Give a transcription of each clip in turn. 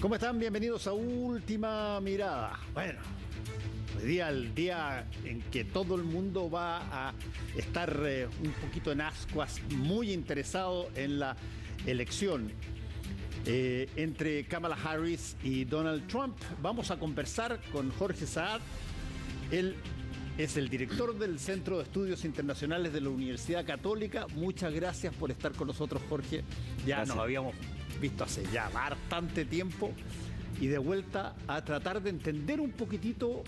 ¿Cómo están? Bienvenidos a Última Mirada. Bueno, hoy día el día en que todo el mundo va a estar un poquito en ascuas, muy interesado en la elección entre Kamala Harris y Donald Trump. Vamos a conversar con Jorge Saad. Él es el director del Centro de Estudios Internacionales de la Universidad Católica. Muchas gracias por estar con nosotros, Jorge. Ya nos habíamos visto hace ya bastante tiempo y de vuelta a tratar de entender un poquitito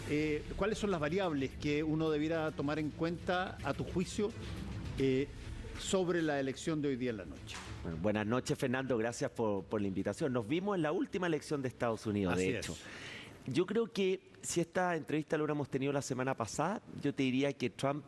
cuáles son las variables que uno debiera tomar en cuenta, a tu juicio, sobre la elección de hoy día en la noche. Bueno, buenas noches, Fernando. Gracias por la invitación. Nos vimos en la última elección de Estados Unidos, Así de hecho. es. Yo creo que si esta entrevista la hubiéramos tenido la semana pasada, yo te diría que Trump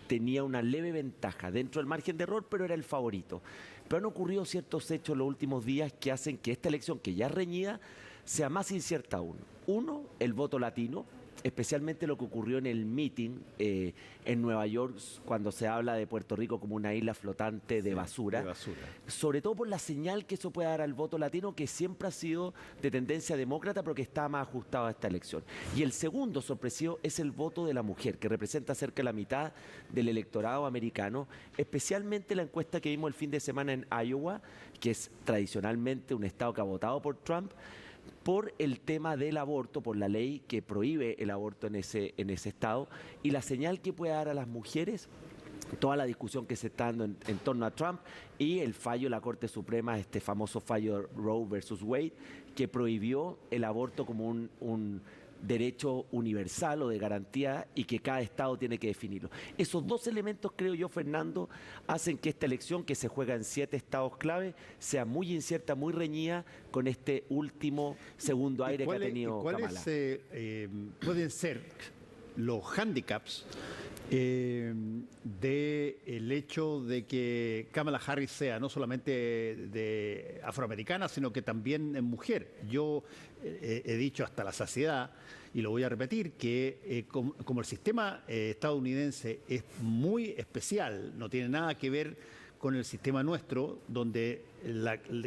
tenía una leve ventaja dentro del margen de error, pero era el favorito. Pero han ocurrido ciertos hechos en los últimos días que hacen que esta elección, que ya es reñida, sea más incierta aún. Uno, el voto latino, especialmente lo que ocurrió en el meeting en Nueva York, cuando se habla de Puerto Rico como una isla flotante de basura. De basura. Sobre todo por la señal que eso puede dar al voto latino, que siempre ha sido de tendencia demócrata, pero que está más ajustado a esta elección. Y el segundo sorpresivo es el voto de la mujer, que representa cerca de la mitad del electorado americano, especialmente la encuesta que vimos el fin de semana en Iowa, que es tradicionalmente un estado que ha votado por Trump, por el tema del aborto, por la ley que prohíbe el aborto en ese estado, y la señal que puede dar a las mujeres, toda la discusión que se está dando en torno a Trump y el fallo de la Corte Suprema, este famoso fallo Roe versus Wade, que prohibió el aborto como un derecho universal o de garantía y que cada estado tiene que definirlo. Esos dos elementos, creo yo, Fernando, hacen que esta elección, que se juega en 7 estados clave, sea muy incierta, muy reñida con este último segundo aire que ha tenido Kamala. ¿Cuáles pueden ser los hándicaps del hecho de que Kamala Harris sea no solamente de afroamericana, sino que también es mujer? Yo he dicho hasta la saciedad, y lo voy a repetir, que como el sistema estadounidense es muy especial, no tiene nada que ver con el sistema nuestro, donde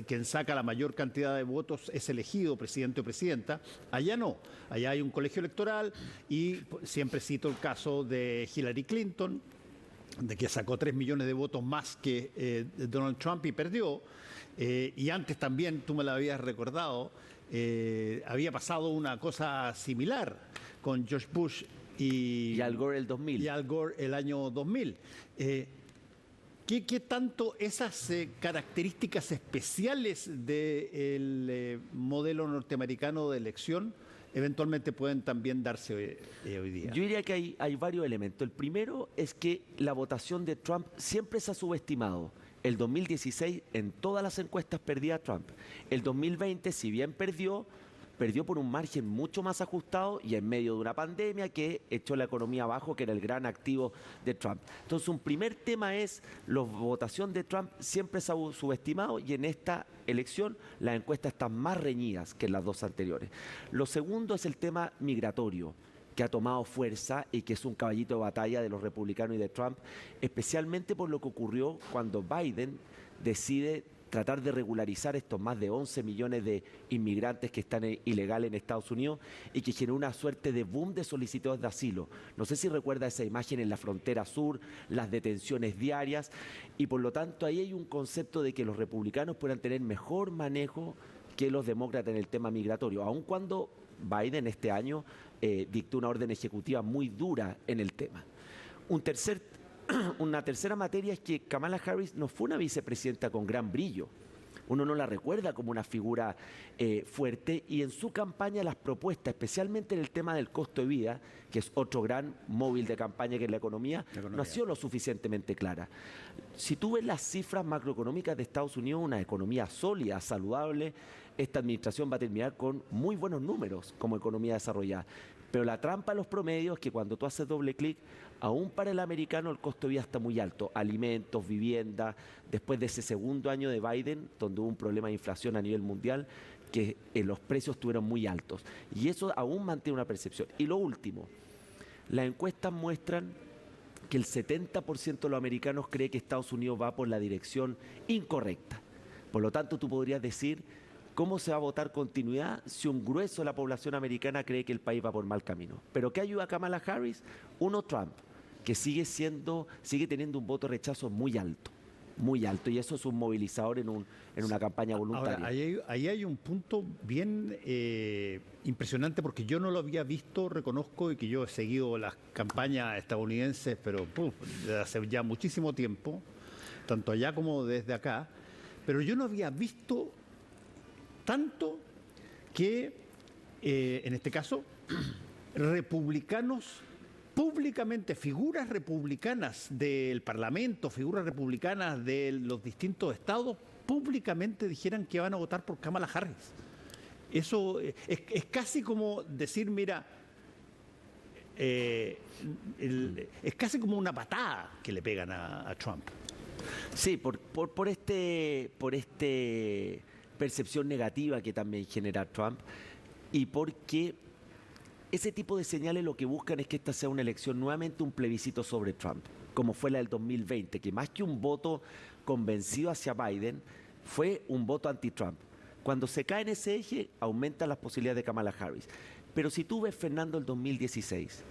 quien saca la mayor cantidad de votos es elegido presidente o presidenta. Allá no, allá hay un colegio electoral y siempre cito el caso de Hillary Clinton, de que sacó 3 millones de votos más que Donald Trump y perdió. Y antes también, tú me lo habías recordado, había pasado una cosa similar con George Bush y Al Gore el 2000. Y Al Gore el año 2000. ¿Qué tanto esas características especiales del modelo norteamericano de elección eventualmente pueden también darse hoy día? Yo diría que hay varios elementos. El primero es que la votación de Trump siempre se ha subestimado. El 2016 en todas las encuestas perdía Trump. El 2020, si bien perdió por un margen mucho más ajustado y en medio de una pandemia que echó la economía abajo, que era el gran activo de Trump. Entonces, un primer tema es la votación de Trump siempre se ha subestimado, y en esta elección las encuestas están más reñidas que en las dos anteriores. Lo segundo es el tema migratorio, que ha tomado fuerza y que es un caballito de batalla de los republicanos y de Trump, especialmente por lo que ocurrió cuando Biden decide tratar de regularizar estos más de 11 millones de inmigrantes que están ilegales en Estados Unidos y que generó una suerte de boom de solicitudes de asilo. No sé si recuerda esa imagen en la frontera sur, las detenciones diarias, y por lo tanto ahí hay un concepto de que los republicanos puedan tener mejor manejo que los demócratas en el tema migratorio, aun cuando Biden este año dictó una orden ejecutiva muy dura en el tema. Una tercera materia es que Kamala Harris no fue una vicepresidenta con gran brillo. Uno no la recuerda como una figura fuerte, y en su campaña las propuestas, especialmente en el tema del costo de vida, que es otro gran móvil de campaña que es la economía, no ha sido lo suficientemente clara. Si tú ves las cifras macroeconómicas de Estados Unidos, una economía sólida, saludable, esta administración va a terminar con muy buenos números como economía desarrollada. Pero la trampa de los promedios es que cuando tú haces doble clic, aún para el americano el costo de vida está muy alto. Alimentos, vivienda, después de ese segundo año de Biden, donde hubo un problema de inflación a nivel mundial, que los precios estuvieron muy altos. Y eso aún mantiene una percepción. Y lo último, las encuestas muestran que el 70% de los americanos cree que Estados Unidos va por la dirección incorrecta. Por lo tanto, tú podrías decir ¿Cómo se va a votar continuidad si un grueso de la población americana cree que el país va por mal camino? ¿Pero qué ayuda a Kamala Harris? Uno, Trump, que sigue teniendo un voto de rechazo muy alto, y eso es un movilizador en una campaña voluntaria. Ahora, ahí hay un punto bien impresionante, porque yo no lo había visto, reconozco, y que yo he seguido las campañas estadounidenses, pero desde hace ya muchísimo tiempo, tanto allá como desde acá, pero yo no había visto tanto que, en este caso, republicanos públicamente, figuras republicanas del Parlamento, figuras republicanas de los distintos estados, públicamente dijeran que van a votar por Kamala Harris. Eso es casi como decir, mira, es casi como una patada que le pegan a Trump. Sí, por este percepción negativa que también genera Trump, y porque ese tipo de señales lo que buscan es que esta sea una elección, nuevamente un plebiscito sobre Trump, como fue la del 2020, que más que un voto convencido hacia Biden, fue un voto anti-Trump. Cuando se cae en ese eje, aumentan las posibilidades de Kamala Harris. Pero si tú ves, Fernando, el 2016,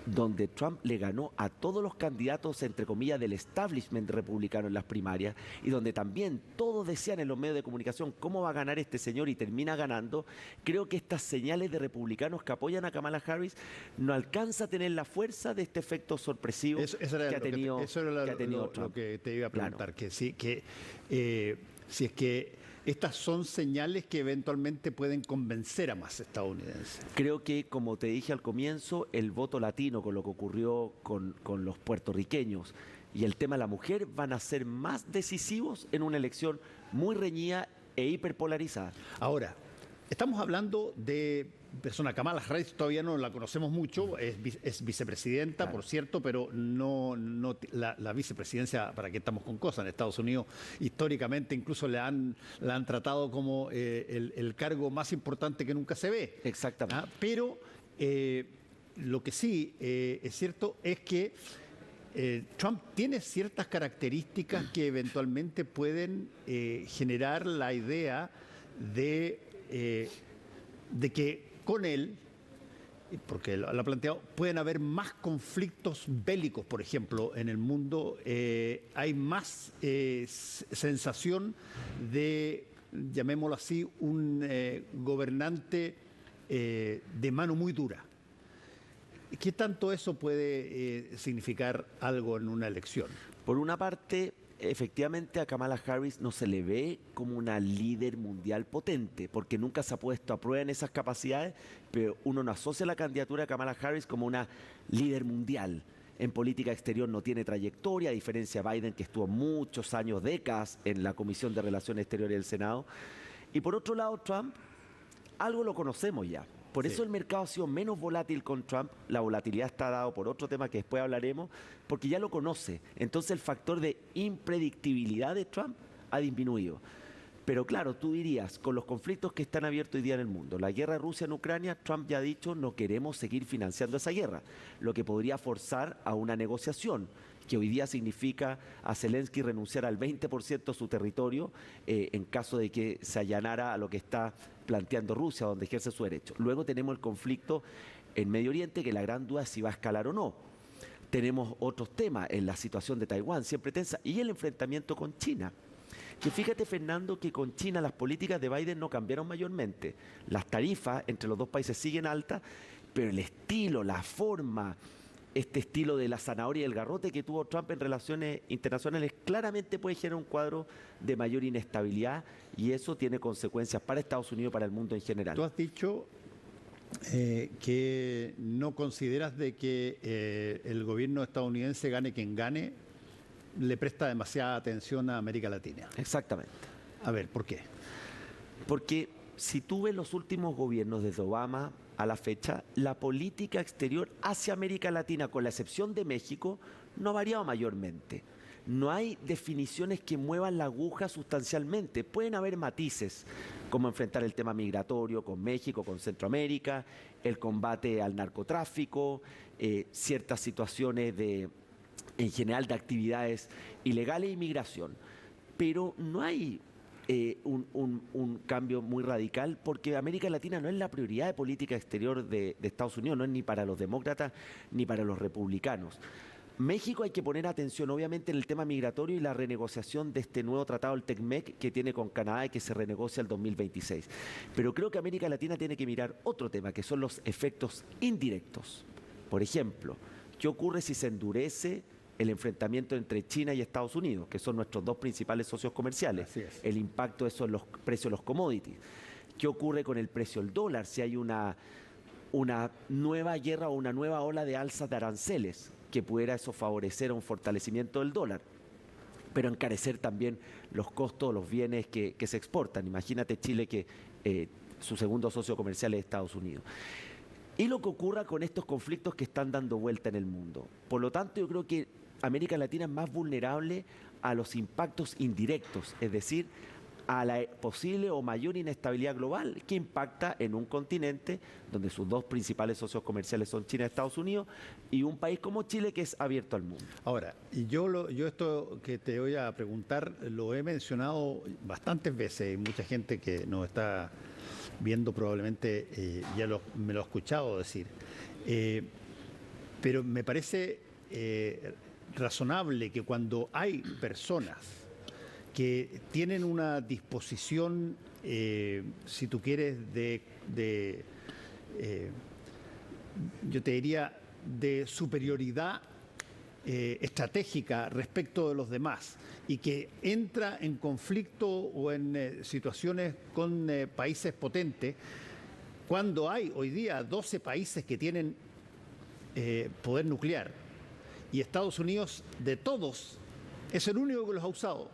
donde Trump le ganó a todos los candidatos, entre comillas, del establishment republicano en las primarias, y donde también todos decían en los medios de comunicación cómo va a ganar este señor, y termina ganando, creo que estas señales de republicanos que apoyan a Kamala Harris no alcanza a tener la fuerza de este efecto sorpresivo que ha tenido Trump. Lo que te iba a preguntar, Claro. Si es que estas son señales que eventualmente pueden convencer a más estadounidenses. Creo que, como te dije al comienzo, el voto latino, con lo que ocurrió con los puertorriqueños y el tema de la mujer, van a ser más decisivos en una elección muy reñida e hiperpolarizada. Ahora, estamos hablando de persona, Kamala Harris todavía no la conocemos mucho, es vicepresidenta, Claro. por cierto, pero no la vicepresidencia, ¿para qué estamos con cosas? En Estados Unidos, históricamente, incluso la han tratado como el cargo más importante que nunca se ve. Exactamente. Pero lo que sí es cierto es que Trump tiene ciertas características que eventualmente pueden generar la idea de que con él, porque lo ha planteado, pueden haber más conflictos bélicos, por ejemplo, en el mundo. Hay más sensación de, llamémoslo así, un gobernante de mano muy dura. ¿Qué tanto eso puede significar algo en una elección? Por una parte, efectivamente a Kamala Harris no se le ve como una líder mundial potente, porque nunca se ha puesto a prueba en esas capacidades, pero uno no asocia la candidatura de Kamala Harris como una líder mundial. En política exterior no tiene trayectoria, a diferencia de Biden, que estuvo muchos años, décadas, en la Comisión de Relaciones Exteriores del Senado. Y por otro lado, Trump, algo lo conocemos ya. Por eso el mercado ha sido menos volátil con Trump. La volatilidad está dado por otro tema que después hablaremos, porque ya lo conoce. Entonces el factor de impredictibilidad de Trump ha disminuido. Pero claro, tú dirías, con los conflictos que están abiertos hoy día en el mundo, la guerra de Rusia en Ucrania, Trump ya ha dicho no queremos seguir financiando esa guerra, lo que podría forzar a una negociación, que hoy día significa a Zelensky renunciar al 20% de su territorio en caso de que se allanara a lo que está planteando Rusia, donde ejerce su derecho. Luego tenemos el conflicto en Medio Oriente, que la gran duda es si va a escalar o no. Tenemos otros temas en la situación de Taiwán, siempre tensa, y el enfrentamiento con China. Que fíjate, Fernando, que con China las políticas de Biden no cambiaron mayormente. Las tarifas entre los dos países siguen altas, pero el estilo, la forma, este estilo de la zanahoria y el garrote que tuvo Trump en relaciones internacionales claramente puede generar un cuadro de mayor inestabilidad, y eso tiene consecuencias para Estados Unidos y para el mundo en general. Tú has dicho que no consideras de que el gobierno estadounidense, gane quien gane, le presta demasiada atención a América Latina. Exactamente. A ver, ¿por qué? Porque si tú ves los últimos gobiernos desde Obama a la fecha, la política exterior hacia América Latina, con la excepción de México, no ha variado mayormente. No hay definiciones que muevan la aguja sustancialmente. Pueden haber matices, como enfrentar el tema migratorio con México, con Centroamérica, el combate al narcotráfico, ciertas situaciones en general de actividades ilegales e inmigración. Pero no hay un cambio muy radical, porque América Latina no es la prioridad de política exterior de Estados Unidos, no es ni para los demócratas ni para los republicanos. México hay que poner atención obviamente en el tema migratorio y la renegociación de este nuevo tratado, el TECMEC, que tiene con Canadá y que se renegocia el 2026. Pero creo que América Latina tiene que mirar otro tema, que son los efectos indirectos. Por ejemplo, ¿qué ocurre si se endurece el enfrentamiento entre China y Estados Unidos, que son nuestros dos principales socios comerciales? Así es. El impacto de eso en los precios de los commodities. ¿Qué ocurre con el precio del dólar si hay una nueva guerra o una nueva ola de alzas de aranceles, que pudiera eso favorecer a un fortalecimiento del dólar, pero encarecer también los costos de los bienes que se exportan? Imagínate Chile, que su segundo socio comercial es Estados Unidos. Y lo que ocurra con estos conflictos que están dando vuelta en el mundo. Por lo tanto, yo creo que América Latina es más vulnerable a los impactos indirectos, es decir, a la posible o mayor inestabilidad global que impacta en un continente donde sus dos principales socios comerciales son China y Estados Unidos, y un país como Chile que es abierto al mundo. Ahora, y yo esto que te voy a preguntar lo he mencionado bastantes veces, y mucha gente que nos está viendo probablemente me lo ha escuchado decir, pero me parece razonable que cuando hay personas que tienen una disposición, si tú quieres, yo te diría, de superioridad estratégica respecto de los demás, y que entra en conflicto o en situaciones con países potentes, cuando hay hoy día 12 países que tienen poder nuclear, y Estados Unidos, de todos, es el único que los ha usado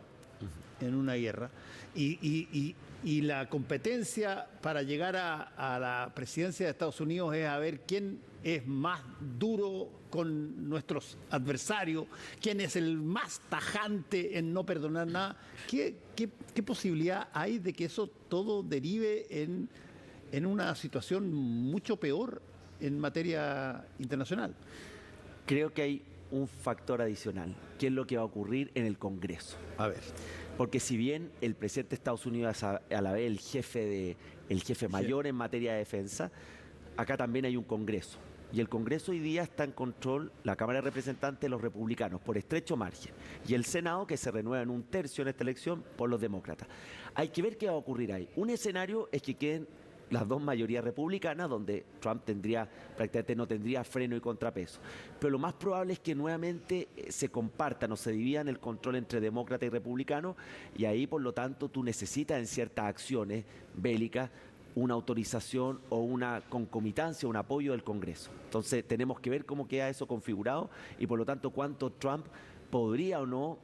en una guerra, y la competencia para llegar a la presidencia de Estados Unidos es a ver quién es más duro con nuestros adversarios, quién es el más tajante en no perdonar nada. ¿Qué posibilidad hay de que eso todo derive en una situación mucho peor en materia internacional? Creo que hay un factor adicional, que es lo que va a ocurrir en el Congreso. A ver. Porque si bien el presidente de Estados Unidos es a la vez el jefe mayor en materia de defensa, acá también hay un Congreso. Y el Congreso hoy día está en control, la Cámara de Representantes, de los republicanos, por estrecho margen. Y el Senado, que se renueva en un tercio en esta elección, por los demócratas. Hay que ver qué va a ocurrir ahí. Un escenario es que queden las dos mayorías republicanas, donde Trump prácticamente no tendría freno y contrapeso. Pero lo más probable es que nuevamente se compartan o se dividan el control entre demócrata y republicano, y ahí, por lo tanto, tú necesitas en ciertas acciones bélicas una autorización o una concomitancia, un apoyo del Congreso. Entonces tenemos que ver cómo queda eso configurado, y por lo tanto cuánto Trump podría o no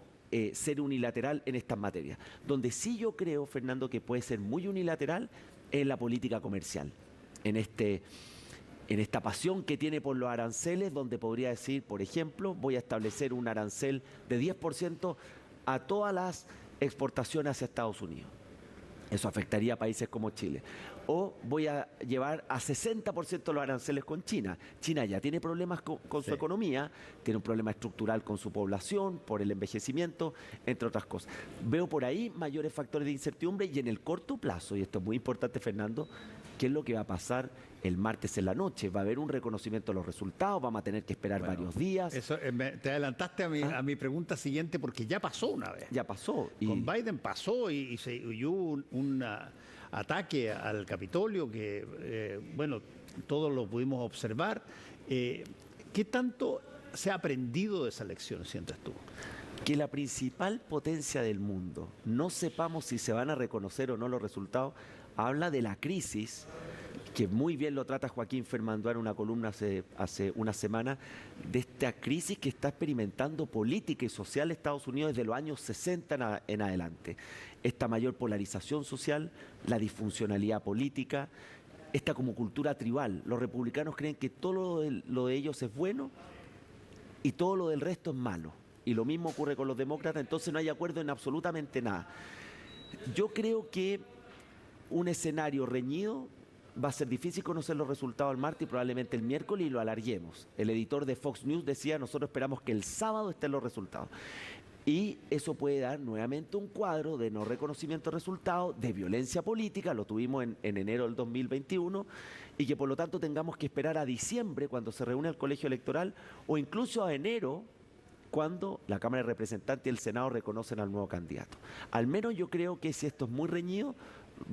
ser unilateral en estas materias. Donde sí yo creo, Fernando, que puede ser muy unilateral en la política comercial, en esta pasión que tiene por los aranceles, donde podría decir, por ejemplo, voy a establecer un arancel de 10% a todas las exportaciones hacia Estados Unidos. Eso afectaría a países como Chile. O voy a llevar a 60% los aranceles con China. China ya tiene problemas con su economía, tiene un problema estructural con su población, por el envejecimiento, entre otras cosas. Veo por ahí mayores factores de incertidumbre, y en el corto plazo, y esto es muy importante, Fernando, ¿qué es lo que va a pasar el martes en la noche? ¿Va a haber un reconocimiento de los resultados? ¿Vamos a tener que esperar varios días? Eso, te adelantaste a mi pregunta siguiente, porque ya pasó una vez. Ya pasó. Con Biden pasó, y hubo un ataque al Capitolio que, todos lo pudimos observar. ¿Qué tanto se ha aprendido de esa lección, sientes tú? Que la principal potencia del mundo no sepamos si se van a reconocer o no los resultados, habla de la crisis, que muy bien lo trata Joaquín Fermanduá en una columna hace una semana, de esta crisis que está experimentando política y social Estados Unidos desde los años 60 en adelante. Esta mayor polarización social, la disfuncionalidad política, esta como cultura tribal. Los republicanos creen que todo lo de ellos es bueno y todo lo del resto es malo. Y lo mismo ocurre con los demócratas, entonces no hay acuerdo en absolutamente nada. Yo creo que un escenario reñido va a ser difícil conocer los resultados el martes y probablemente el miércoles, y lo alarguemos. El editor de Fox News decía, nosotros esperamos que el sábado estén los resultados. Y eso puede dar nuevamente un cuadro de no reconocimiento de resultados, de violencia política, lo tuvimos en enero del 2021, y que por lo tanto tengamos que esperar a diciembre cuando se reúne el colegio electoral, o incluso a enero cuando la Cámara de Representantes y el Senado reconocen al nuevo candidato. Al menos yo creo que si esto es muy reñido,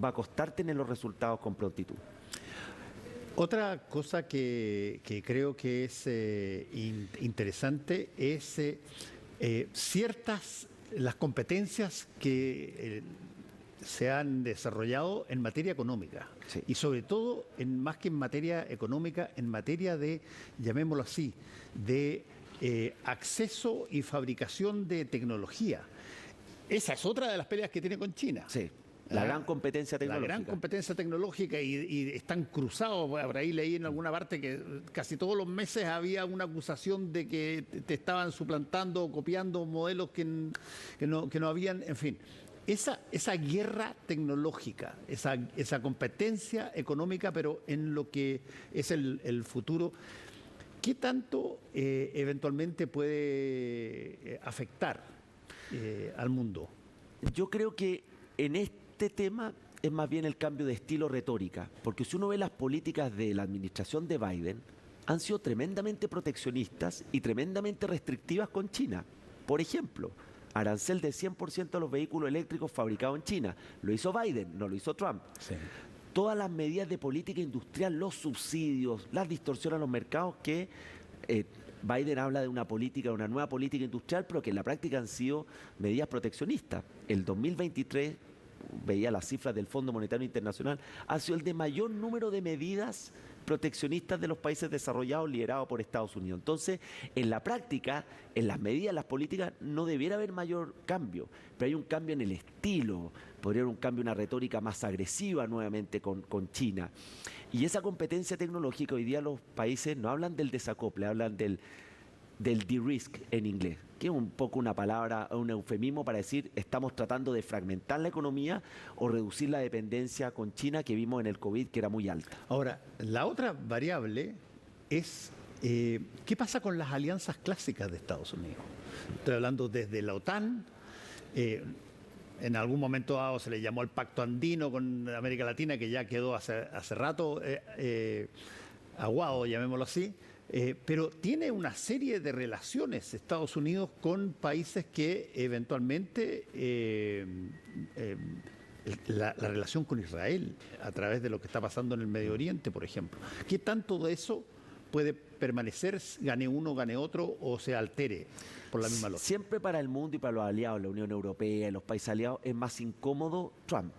va a costar tener los resultados con prontitud. Otra cosa que creo que es interesante es las competencias que se han desarrollado en materia económica. Sí. Y sobre todo, más que en materia económica, en materia de, llamémoslo así, de acceso y fabricación de tecnología. Esa es otra de las peleas que tiene con China. Sí. La gran competencia tecnológica. La gran competencia tecnológica y están cruzados. Por ahí leí en alguna parte que casi todos los meses había una acusación de que te estaban suplantando o copiando modelos que no habían, en fin. Esa guerra tecnológica, esa competencia económica, pero en lo que es el futuro, ¿qué tanto eventualmente puede afectar al mundo? Yo creo que en este tema es más bien el cambio de estilo retórica, porque si uno ve las políticas de la administración de Biden, han sido tremendamente proteccionistas y tremendamente restrictivas con China. Por ejemplo, arancel de 100% a los vehículos eléctricos fabricados en China. Lo hizo Biden, no lo hizo Trump. Sí. Todas las medidas de política industrial, los subsidios, las distorsiones a los mercados que Biden habla de una nueva política industrial, pero que en la práctica han sido medidas proteccionistas. El 2023, veía las cifras del Fondo Monetario Internacional, ha sido el de mayor número de medidas proteccionistas de los países desarrollados liderados por Estados Unidos. Entonces, en la práctica, en las medidas, las políticas, no debiera haber mayor cambio, pero hay un cambio en el estilo, podría haber un cambio, una retórica más agresiva nuevamente con China. Y esa competencia tecnológica, hoy día los países no hablan del desacople, hablan del de-risk en inglés, que es un poco una palabra, un eufemismo para decir estamos tratando de fragmentar la economía o reducir la dependencia con China que vimos en el COVID, que era muy alta. Ahora, la otra variable es ¿qué pasa con las alianzas clásicas de Estados Unidos? Estoy hablando desde la OTAN, en algún momento dado se le llamó el Pacto Andino con América Latina, que ya quedó hace rato aguado, llamémoslo así. Pero tiene una serie de relaciones Estados Unidos con países que eventualmente la relación con Israel a través de lo que está pasando en el Medio Oriente, por ejemplo. ¿Qué tanto de eso puede permanecer, gane uno, gane otro, o se altere por la misma lógica? Siempre para el mundo y para los aliados, la Unión Europea y los países aliados, es más incómodo Trump,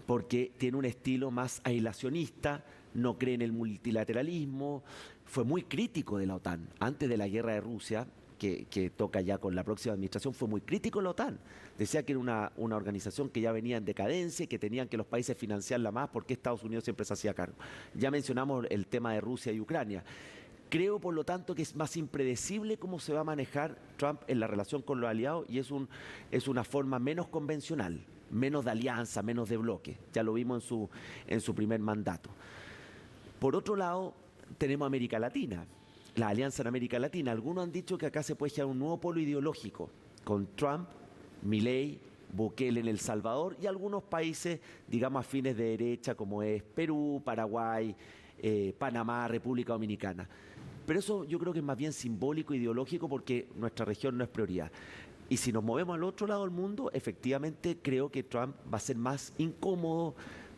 porque tiene un estilo más aislacionista, no cree en el multilateralismo, fue muy crítico de la OTAN. Antes de la guerra de Rusia, que toca ya con la próxima administración, fue muy crítico de la OTAN. Decía que era una organización que ya venía en decadencia y que tenían que los países financiarla más porque Estados Unidos siempre se hacía cargo. Ya mencionamos el tema de Rusia y Ucrania. Creo, por lo tanto, que es más impredecible cómo se va a manejar Trump en la relación con los aliados y es una forma menos convencional, menos de alianza, menos de bloque. Ya lo vimos en su primer mandato. Por otro lado, tenemos América Latina, la alianza en América Latina. Algunos han dicho que acá se puede generar un nuevo polo ideológico con Trump, Milei, Bukele en El Salvador y algunos países, digamos, afines de derecha como es Perú, Paraguay, Panamá, República Dominicana. Pero eso yo creo que es más bien simbólico, ideológico, porque nuestra región no es prioridad. Y si nos movemos al otro lado del mundo, efectivamente creo que Trump va a ser más incómodo,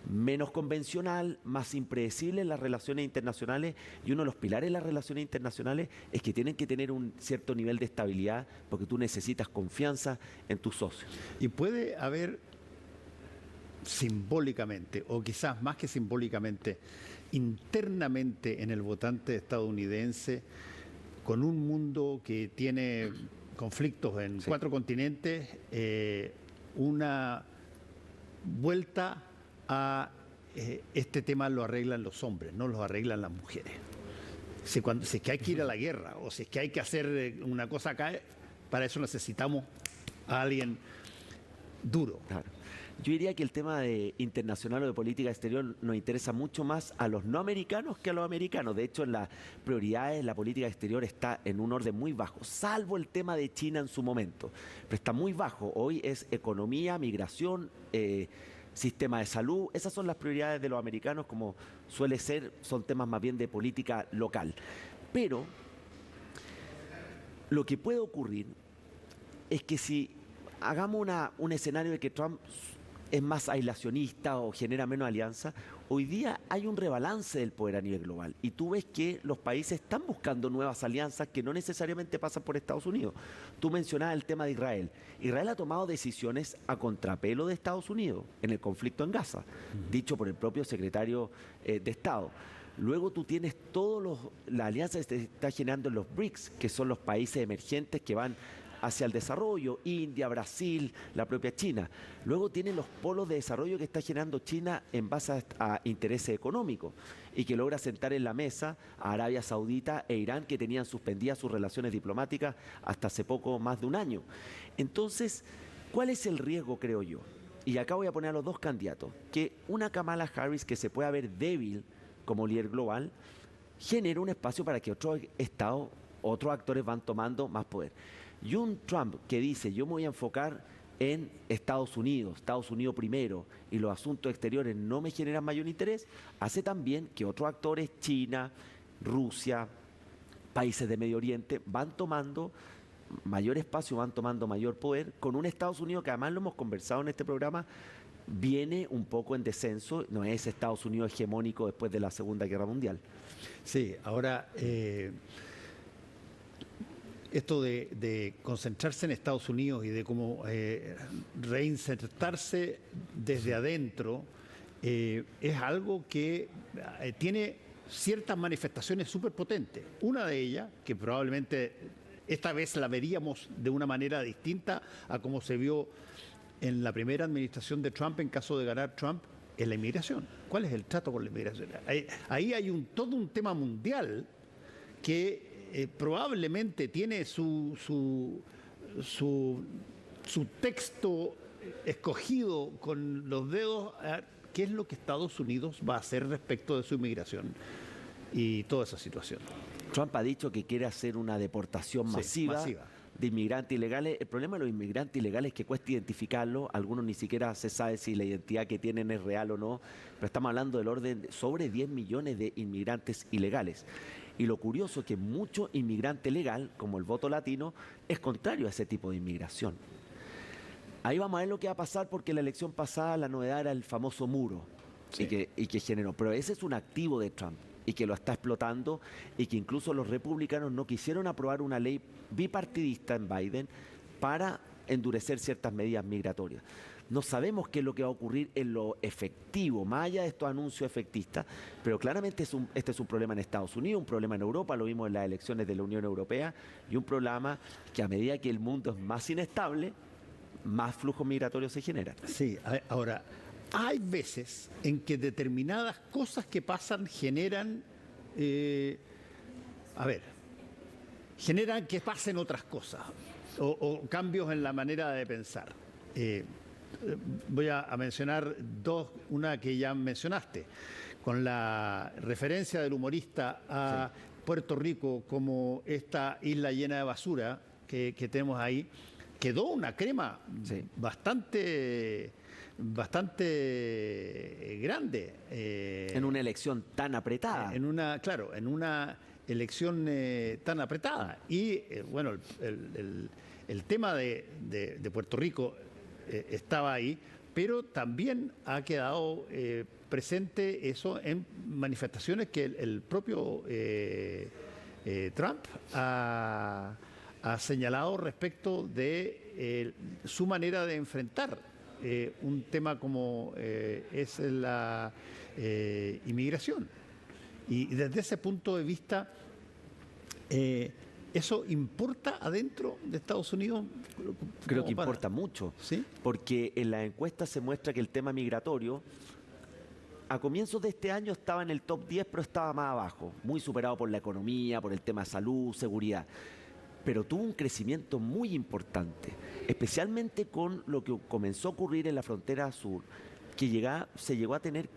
menos convencional, más impredecible en las relaciones internacionales, y uno de los pilares de las relaciones internacionales es que tienen que tener un cierto nivel de estabilidad porque tú necesitas confianza en tus socios. Y puede haber simbólicamente, o quizás más que simbólicamente, internamente en el votante estadounidense, con un mundo que tiene conflictos en 4 continentes, una vuelta a este tema lo arreglan los hombres, no lo arreglan las mujeres. Si es que hay que ir a la guerra o si es que hay que hacer una cosa acá, para eso necesitamos a alguien duro. Claro. Yo diría que el tema de internacional o de política exterior nos interesa mucho más a los no americanos que a los americanos. De hecho, en las prioridades la política exterior está en un orden muy bajo, salvo el tema de China en su momento. Pero está muy bajo. Hoy es economía, migración, sistema de salud. Esas son las prioridades de los americanos, como suele ser, son temas más bien de política local. Pero lo que puede ocurrir es que si hagamos un escenario de que Trump es más aislacionista o genera menos alianza, hoy día hay un rebalance del poder a nivel global y tú ves que los países están buscando nuevas alianzas que no necesariamente pasan por Estados Unidos. Tú mencionabas el tema de Israel. Israel ha tomado decisiones a contrapelo de Estados Unidos en el conflicto en Gaza, dicho por el propio secretario de Estado. Luego tú tienes la alianza que se está generando en los BRICS, que son los países emergentes que van hacia el desarrollo, India, Brasil, la propia China. Luego tienen los polos de desarrollo que está generando China en base a intereses económicos y que logra sentar en la mesa a Arabia Saudita e Irán, que tenían suspendidas sus relaciones diplomáticas hasta hace poco más de un año. Entonces, ¿cuál es el riesgo, creo yo? Y acá voy a poner a los dos candidatos, que una Kamala Harris que se pueda ver débil como líder global, genera un espacio para que otros estados, otros actores van tomando más poder. Y un Trump que dice, yo me voy a enfocar en Estados Unidos primero, y los asuntos exteriores no me generan mayor interés, hace también que otros actores, China, Rusia, países de Medio Oriente, van tomando mayor espacio, van tomando mayor poder, con un Estados Unidos que además lo hemos conversado en este programa, viene un poco en descenso, no es Estados Unidos hegemónico después de la Segunda Guerra Mundial. Sí, ahora esto de concentrarse en Estados Unidos y de cómo reinsertarse desde adentro es algo que tiene ciertas manifestaciones súper potentes. Una de ellas, que probablemente esta vez la veríamos de una manera distinta a como se vio en la primera administración de Trump en caso de ganar Trump, es la inmigración. ¿Cuál es el trato con la inmigración? Ahí hay todo un tema mundial que probablemente tiene su texto escogido con los dedos. ¿Qué es lo que Estados Unidos va a hacer respecto de su inmigración y toda esa situación? Trump ha dicho que quiere hacer una deportación masiva de inmigrantes ilegales. El problema de los inmigrantes ilegales es que cuesta identificarlos. Algunos ni siquiera se sabe si la identidad que tienen es real o no. Pero estamos hablando del orden de sobre 10 millones de inmigrantes ilegales. Y lo curioso es que mucho inmigrante legal, como el voto latino, es contrario a ese tipo de inmigración. Ahí vamos a ver lo que va a pasar, porque la elección pasada la novedad era el famoso muro y que generó. Pero ese es un activo de Trump y que lo está explotando, y que incluso los republicanos no quisieron aprobar una ley bipartidista en Biden para endurecer ciertas medidas migratorias. No sabemos qué es lo que va a ocurrir en lo efectivo, más allá de estos anuncios efectistas, pero claramente este es un problema en Estados Unidos, un problema en Europa, lo vimos en las elecciones de la Unión Europea, y un problema que a medida que el mundo es más inestable, más flujos migratorios se generan. Sí, ahora, hay veces en que determinadas cosas que pasan generan, generan que pasen otras cosas o cambios en la manera de pensar. Voy a mencionar dos, una que ya mencionaste, con la referencia del humorista a Puerto Rico como esta isla llena de basura que tenemos ahí. Quedó una crema bastante grande. En una elección tan apretada. En una elección tan apretada. Y bueno, el tema de Puerto Rico estaba ahí, pero también ha quedado presente eso en manifestaciones que el propio Trump ha señalado respecto de su manera de enfrentar un tema como es la inmigración. Y desde ese punto de vista, ¿eso importa adentro de Estados Unidos? Creo que importa mucho, ¿sí? Porque en la encuesta se muestra que el tema migratorio a comienzos de este año estaba en el top 10, pero estaba más abajo, muy superado por la economía, por el tema de salud, seguridad. pero tuvo un crecimiento muy importante, especialmente con lo que comenzó a ocurrir en la frontera sur, que se llegó a tener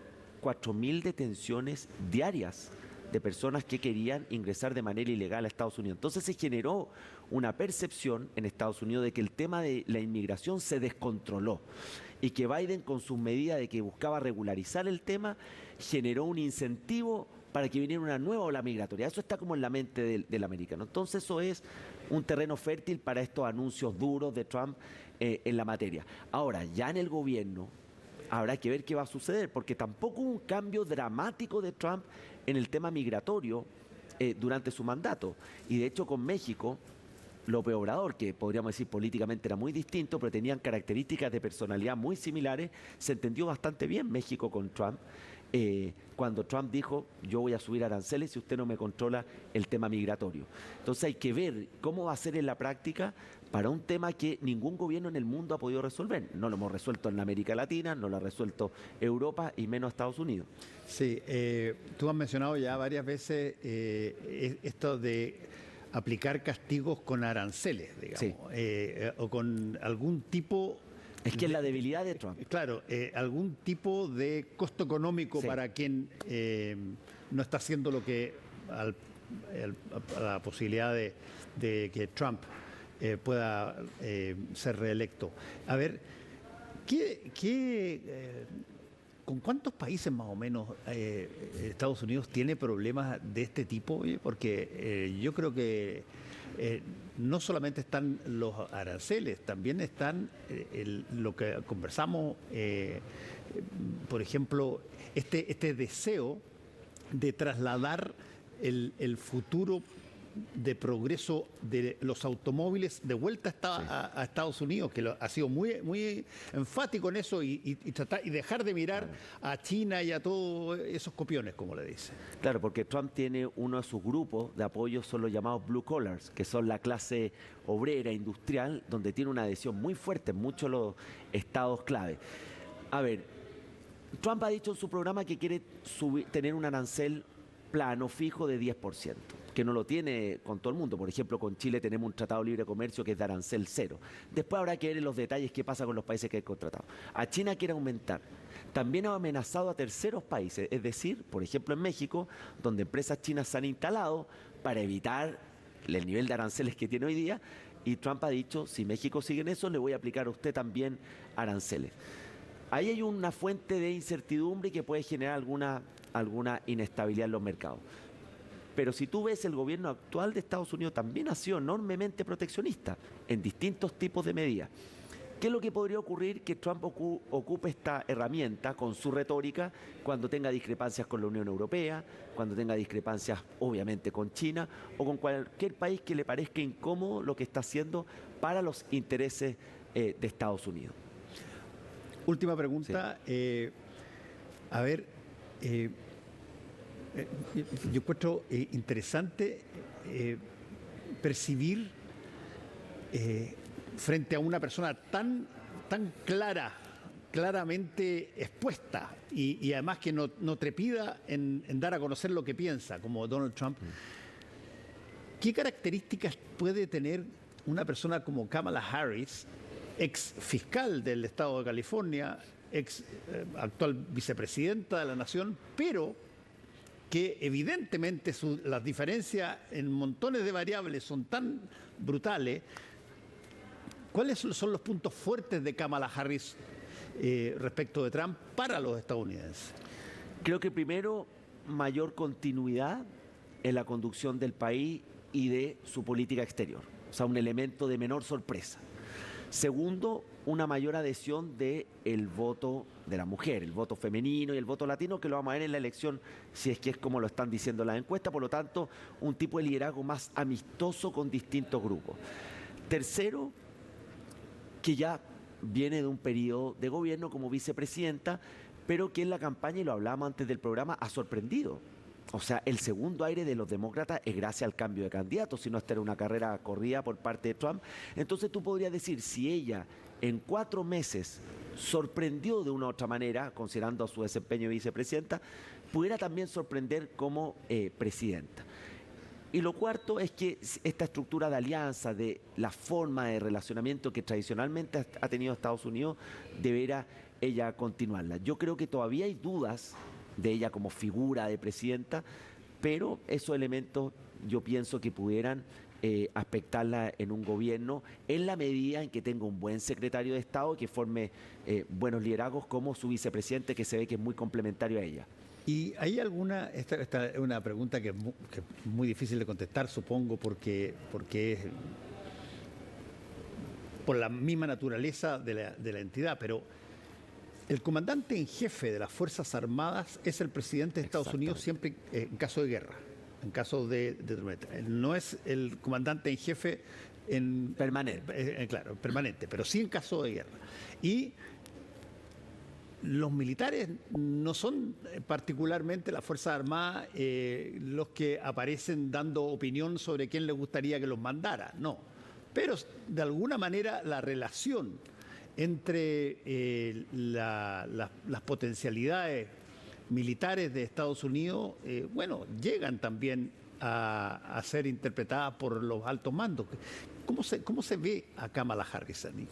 4.000 detenciones diarias de personas que querían ingresar de manera ilegal a Estados Unidos. Entonces se generó una percepción en Estados Unidos de que el tema de la inmigración se descontroló y que Biden, con sus medidas de que buscaba regularizar el tema, generó un incentivo para que viniera una nueva ola migratoria. Eso está como en la mente del americano. Entonces eso es un terreno fértil para estos anuncios duros de Trump en la materia. Ahora, ya en el gobierno habrá que ver qué va a suceder, porque tampoco hubo un cambio dramático de Trump en el tema migratorio durante su mandato. Y de hecho con México, López Obrador, que podríamos decir políticamente era muy distinto, pero tenían características de personalidad muy similares, se entendió bastante bien México con Trump. Cuando Trump dijo, yo voy a subir aranceles si usted no me controla el tema migratorio. Entonces hay que ver cómo va a ser en la práctica para un tema que ningún gobierno en el mundo ha podido resolver. No lo hemos resuelto en América Latina, no lo ha resuelto Europa y menos Estados Unidos. Sí, tú has mencionado ya varias veces esto de aplicar castigos con aranceles, digamos, Sí. O con algún tipo... Es que es la debilidad de Trump. Claro, algún tipo de costo económico Sí. para quien no está haciendo lo que a la posibilidad de que Trump pueda ser reelecto. A ver, ¿con cuántos países más o menos Estados Unidos tiene problemas de este tipo? Oye, porque yo creo que no solamente están los aranceles, también están lo que conversamos, por ejemplo, este deseo de trasladar el futuro de progreso de los automóviles de vuelta a Estados Unidos, que ha sido muy enfático en eso y dejar de mirar a China y a todos esos copiones, como le dice. Claro, porque Trump tiene uno de sus grupos de apoyo, son los llamados blue collars, que son la clase obrera, industrial, donde tiene una adhesión muy fuerte en muchos de los estados clave. A ver, Trump ha dicho en su programa que quiere tener un arancel plano, fijo de 10%, que no lo tiene con todo el mundo. Por ejemplo, con Chile tenemos un tratado de libre comercio que es de arancel cero. Después habrá que ver en los detalles qué pasa con los países que hay contratado. A China quiere aumentar. También ha amenazado a terceros países, es decir, por ejemplo en México, donde empresas chinas se han instalado para evitar el nivel de aranceles que tiene hoy día, y Trump ha dicho, si México sigue en eso, le voy a aplicar a usted también aranceles. Ahí hay una fuente de incertidumbre que puede generar alguna inestabilidad en los mercados. Pero si tú ves, el gobierno actual de Estados Unidos también ha sido enormemente proteccionista en distintos tipos de medidas. ¿Qué es lo que podría ocurrir? Que Trump ocupe esta herramienta con su retórica cuando tenga discrepancias con la Unión Europea, cuando tenga discrepancias obviamente con China o con cualquier país que le parezca incómodo lo que está haciendo para los intereses de Estados Unidos. Última pregunta. Sí. A ver, yo encuentro interesante percibir frente a una persona tan claramente expuesta y además que no trepida en dar a conocer lo que piensa, como Donald Trump. ¿Qué características puede tener una persona como Kamala Harris, ex fiscal del estado de California, actual vicepresidenta de la nación, pero que evidentemente las diferencias en montones de variables son tan brutales? ¿Cuáles son los puntos fuertes de Kamala Harris respecto de Trump para los estadounidenses? Creo que primero, mayor continuidad en la conducción del país y de su política exterior. O sea, un elemento de menor sorpresa. Segundo, una mayor adhesión del voto de la mujer, el voto femenino y el voto latino, que lo vamos a ver en la elección, si es que es como lo están diciendo las encuestas. Por lo tanto, un tipo de liderazgo más amistoso con distintos grupos. Tercero, que ya viene de un periodo de gobierno como vicepresidenta, pero que en la campaña, y lo hablábamos antes del programa, ha sorprendido. O sea, el segundo aire de los demócratas es gracias al cambio de candidato, si no esta era una carrera corrida por parte de Trump. Entonces tú podrías decir, si ella en 4 meses sorprendió de una u otra manera, considerando su desempeño de vicepresidenta, pudiera también sorprender como presidenta. Y lo cuarto es que esta estructura de alianza, de la forma de relacionamiento que tradicionalmente ha tenido Estados Unidos, deberá ella continuarla. Yo creo que todavía hay dudas de ella como figura de presidenta, pero esos elementos yo pienso que pudieran aspectarla en un gobierno en la medida en que tenga un buen secretario de Estado que forme buenos liderazgos como su vicepresidente, que se ve que es muy complementario a ella. ¿Y hay alguna, esta es una pregunta que es muy difícil de contestar, supongo, porque es por la misma naturaleza de la entidad, pero el comandante en jefe de las Fuerzas Armadas es el presidente de Estados Unidos siempre en caso de guerra, en caso de tormenta. No es el comandante en jefe permanente. Claro, permanente, pero sí en caso de guerra. Y los militares no son particularmente las Fuerzas Armadas los que aparecen dando opinión sobre quién les gustaría que los mandara, no. Pero de alguna manera la relación entre las potencialidades militares de Estados Unidos, llegan también a ser interpretadas por los altos mandos. ¿Cómo se ve a Kamala Harris, Andy?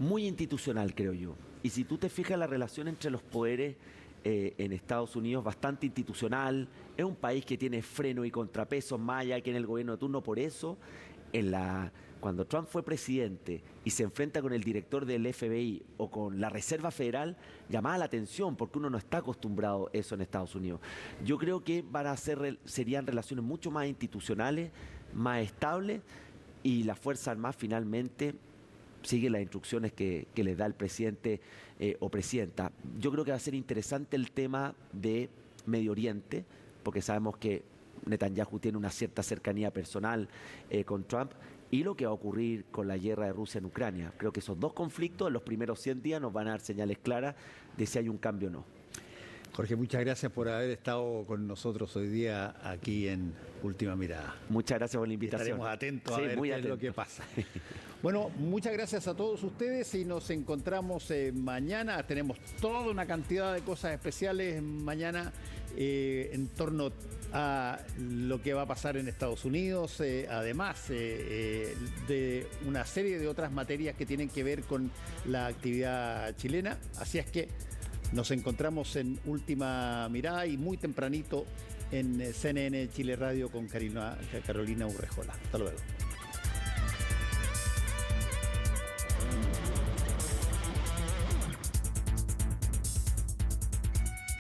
Muy institucional, creo yo. Y si tú te fijas, la relación entre los poderes en Estados Unidos bastante institucional. Es un país que tiene freno y contrapesos más allá que en el gobierno de turno. Por eso, cuando Trump fue presidente y se enfrenta con el director del FBI o con la Reserva Federal, llamaba la atención porque uno no está acostumbrado a eso en Estados Unidos. Yo creo que serían relaciones mucho más institucionales, más estables, y la Fuerza Armada finalmente sigue las instrucciones que les da el presidente o presidenta. Yo creo que va a ser interesante el tema de Medio Oriente, porque sabemos que Netanyahu tiene una cierta cercanía personal con Trump, y lo que va a ocurrir con la guerra de Rusia en Ucrania. Creo que esos dos conflictos en los primeros 100 días nos van a dar señales claras de si hay un cambio o no. Jorge, muchas gracias por haber estado con nosotros hoy día aquí en Última Mirada. Muchas gracias por la invitación. Estaremos atentos a ver qué es lo que pasa. Bueno, muchas gracias a todos ustedes y nos encontramos mañana. Tenemos toda una cantidad de cosas especiales mañana en torno a lo que va a pasar en Estados Unidos, además de una serie de otras materias que tienen que ver con la actividad chilena. Así es que nos encontramos en Última Mirada y muy tempranito en CNN Chile Radio con Carolina Urrejola. Hasta luego.